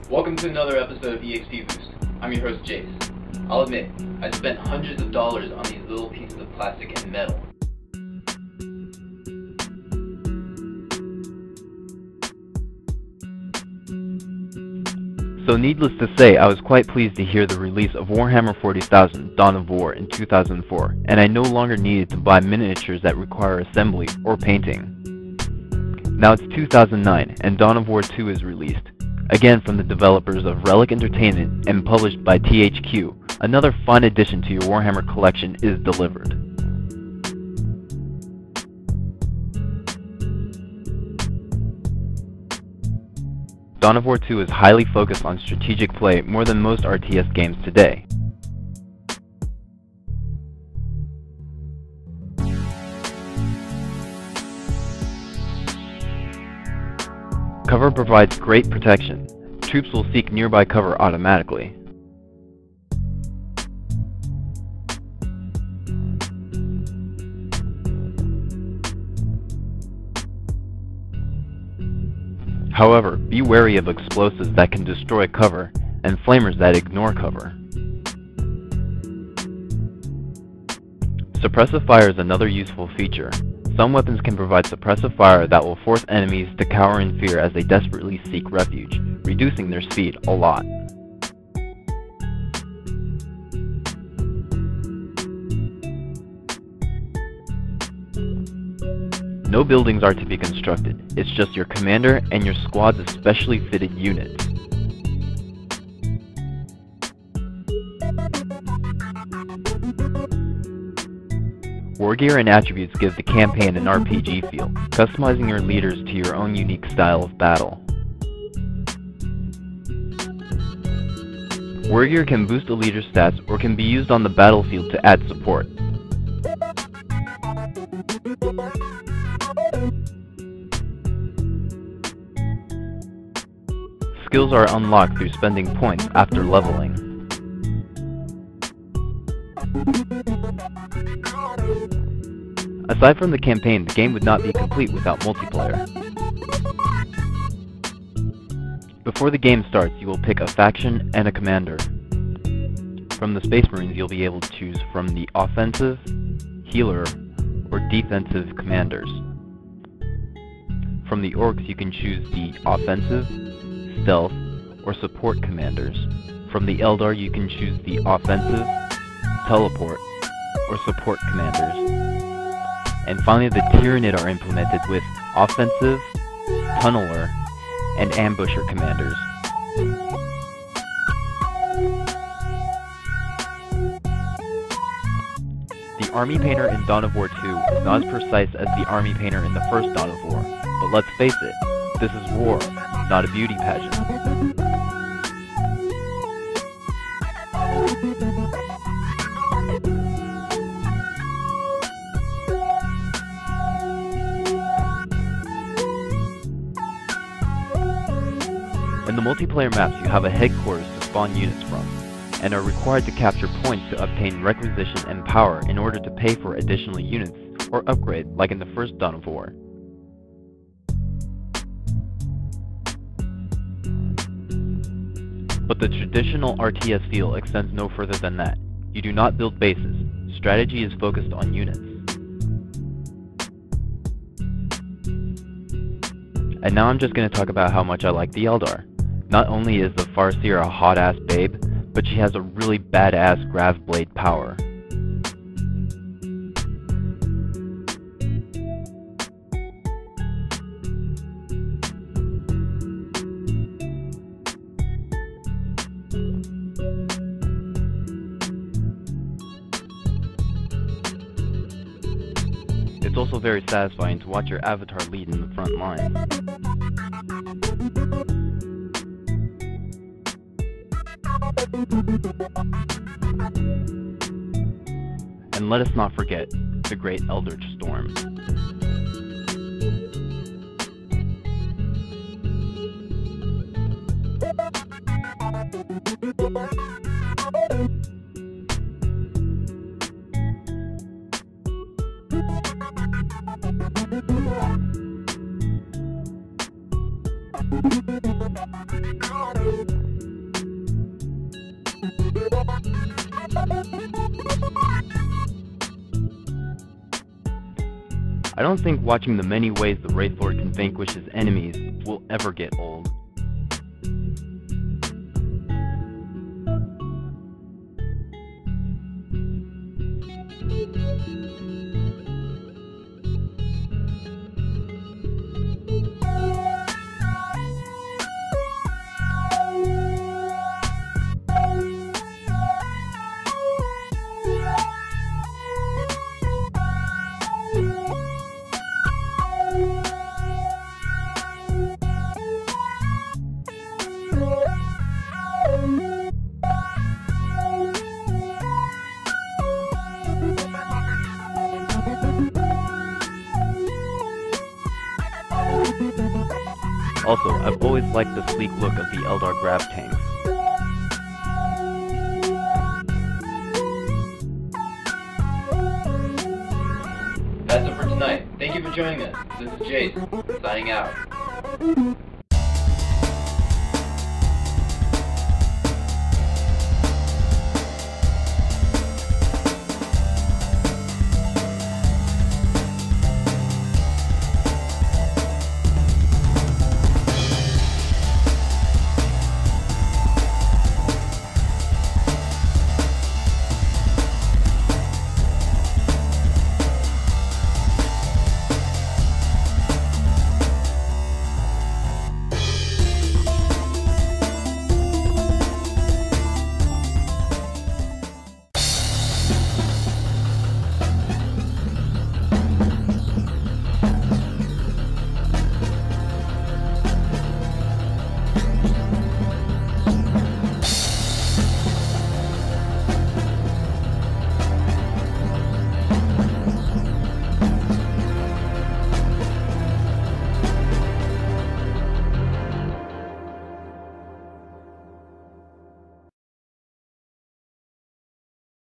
Welcome to another episode of EXP Boost. I'm your host Jace. I'll admit, I spent hundreds of dollars on these little pieces of plastic and metal. So needless to say, I was quite pleased to hear the release of Warhammer 40,000 Dawn of War in 2004, and I no longer needed to buy miniatures that require assembly or painting. Now it's 2009, and Dawn of War 2 is released, again from the developers of Relic Entertainment and published by THQ. Another fun addition to your Warhammer collection is delivered. Dawn of War 2 is highly focused on strategic play more than most RTS games today. Cover provides great protection. Troops will seek nearby cover automatically. However, be wary of explosives that can destroy cover and flamers that ignore cover. Suppressive fire is another useful feature. Some weapons can provide suppressive fire that will force enemies to cower in fear as they desperately seek refuge, reducing their speed a lot. No buildings are to be constructed, it's just your commander and your squad's especially fitted units. War gear and attributes give the campaign an RPG feel, customizing your leaders to your own unique style of battle. War gear can boost a leader's stats or can be used on the battlefield to add support. Skills are unlocked through spending points after leveling. Aside from the campaign, the game would not be complete without multiplayer. Before the game starts, you will pick a faction and a commander. From the Space Marines, you'll be able to choose from the offensive, healer, or defensive commanders. From the Orcs, you can choose the offensive, stealth, or support commanders. From the Eldar, you can choose the offensive, teleport, or support commanders. And finally, the Tyranid are implemented with offensive, tunneler, and ambusher commanders. The Army Painter in Dawn of War 2 is not as precise as the Army Painter in the first Dawn of War, but let's face it, this is war, not a beauty pageant. In the multiplayer maps, you have a headquarters to spawn units from, and are required to capture points to obtain requisition and power in order to pay for additional units or upgrade, like in the first Dawn of War. But the traditional RTS feel extends no further than that. You do not build bases. Strategy is focused on units. And now I'm just going to talk about how much I like the Eldar. Not only is the Farseer a hot-ass babe, but she has a really badass grav blade power. It's also very satisfying to watch your avatar lead in the front line. And let us not forget the great Eldritch Storm. I don't think watching the many ways the Wraith Lord can vanquish his enemies will ever get old. Also, I've always liked the sleek look of the Eldar Grav tanks. That's it for tonight. Thank you for joining us. This is Jace, signing out.